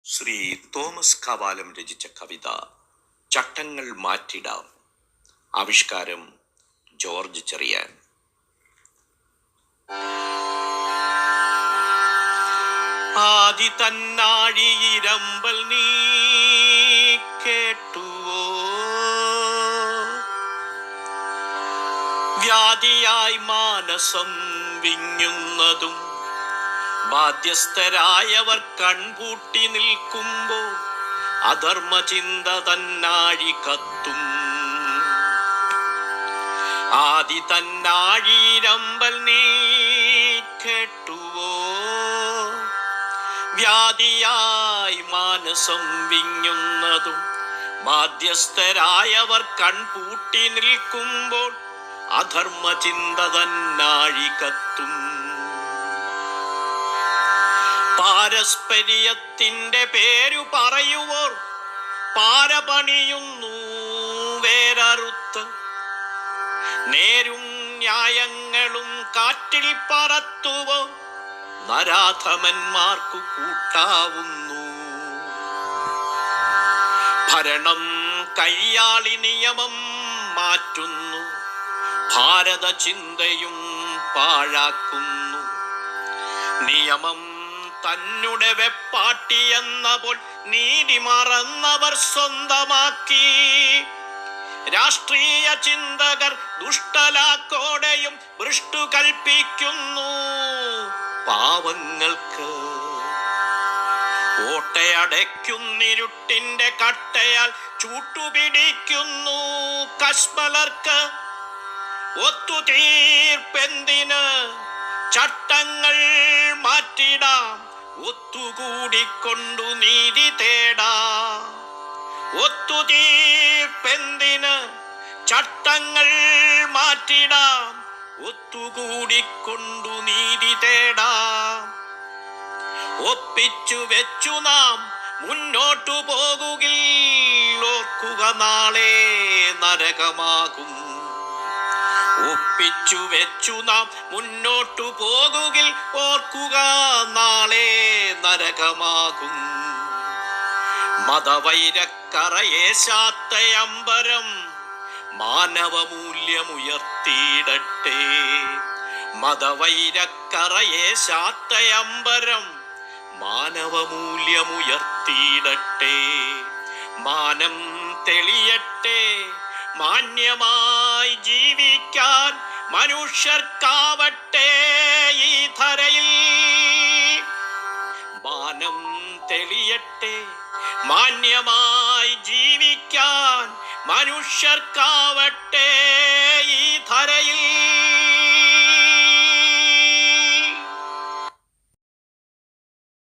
Shri Thomas Kavalam രചിച്ച കവിത ചട്ടങ്ങൾ മാറ്റിടാം. ആവിഷ്കാരം ജോർജ് ചെറിയാൻ. ആദി തന്നാഴിയിരമ്പൽ നീ കേട്ടുവോ? വ്യാധിയായി മാനസം വിങ്ങുന്നതും ബാധ്യസ്ഥരായവർ കൺപൂട്ടി നിൽക്കുമ്പോൾ അധർമ്മചിന്ത തന്നാഴി കത്തും. ആദി തന്നാഴിയിരമ്പൽ നീ കേട്ടുവോ? വ്യാധിയായി മാനസം വിങ്ങുന്നതും ബാധ്യസ്ഥരായവർ കൺപൂട്ടി നിൽക്കുമ്പോൾ അധർമ്മചിന്ത തന്നാഴി കത്തും. പാരസ്പര്യത്തിന്റെ പേരു പറയുവോർ പാരപണിയുന്നു വേരറുത്ത്. നേരും ന്യായങ്ങളും കാറ്റിൽ പറത്തുവോ നരാധമന്മാർക്കു കൂട്ടാവുന്നു. ഭരണം കയ്യാളി നിയമം മാറ്റുന്നു, ഭാരത ചിന്തയും പാഴാക്കുന്നു. നിയമം തന്നെ വെപ്പാട്ടിയെന്ന പോൽ നീതി മറന്നവർ സ്വന്തമാക്കി. രാഷ്ട്രീയ ചിന്തകർ ദുഷ്ടലാക്കോടെയും ഭ്രഷ്ടു കൽപ്പിക്കുന്നു പാവങ്ങൾക്ക്. ഓട്ടയടയ്ക്കുന്നിരുട്ടിന്റെ കട്ടയാൽ ചൂട്ടുപിടിക്കുന്നു കശ്മലർക്ക്. ഒത്തുതീർപ്പെന്തിന്? ചട്ടങ്ങൾ മാറ്റിടാം, ഒത്തുകൂടിക്കൊണ്ടു നീതി തേടാം. ഒത്തുതീർപ്പെന്തിന്? ചട്ടങ്ങൾ മാറ്റിടാം, ഒത്തുകൂടിക്കൊണ്ടു നീതി തേടാം. ഒപ്പിച്ചു വെച്ചു നാം മുന്നോട്ടു പോകുകിൽ ഓർക്കുക നാളെ നരകമാകും. ഒപ്പിച്ചു വെച്ചു നാം മുന്നോട്ടു പോകുകിൽ ഓർക്കുക നാളെ നരകമാകും. മതവൈരക്കറയേശാത്ത അമ്പരം മാനവമൂല്യമുയർത്തിയിടട്ടെ. മതവൈരക്കറയേശാത്ത അമ്പരം മാനവമൂല്യമുയർത്തിയിടട്ടെ. മാനം തെളിയട്ടെ, മാന്യമായി ജീവിക്കാൻ മനുഷ്യർക്കാവട്ടെ ഈ ധരയിൽ. മാനം തെളിയട്ടെ, മാന്യമായി ജീവിക്കാൻ മനുഷ്യർക്കാവട്ടെ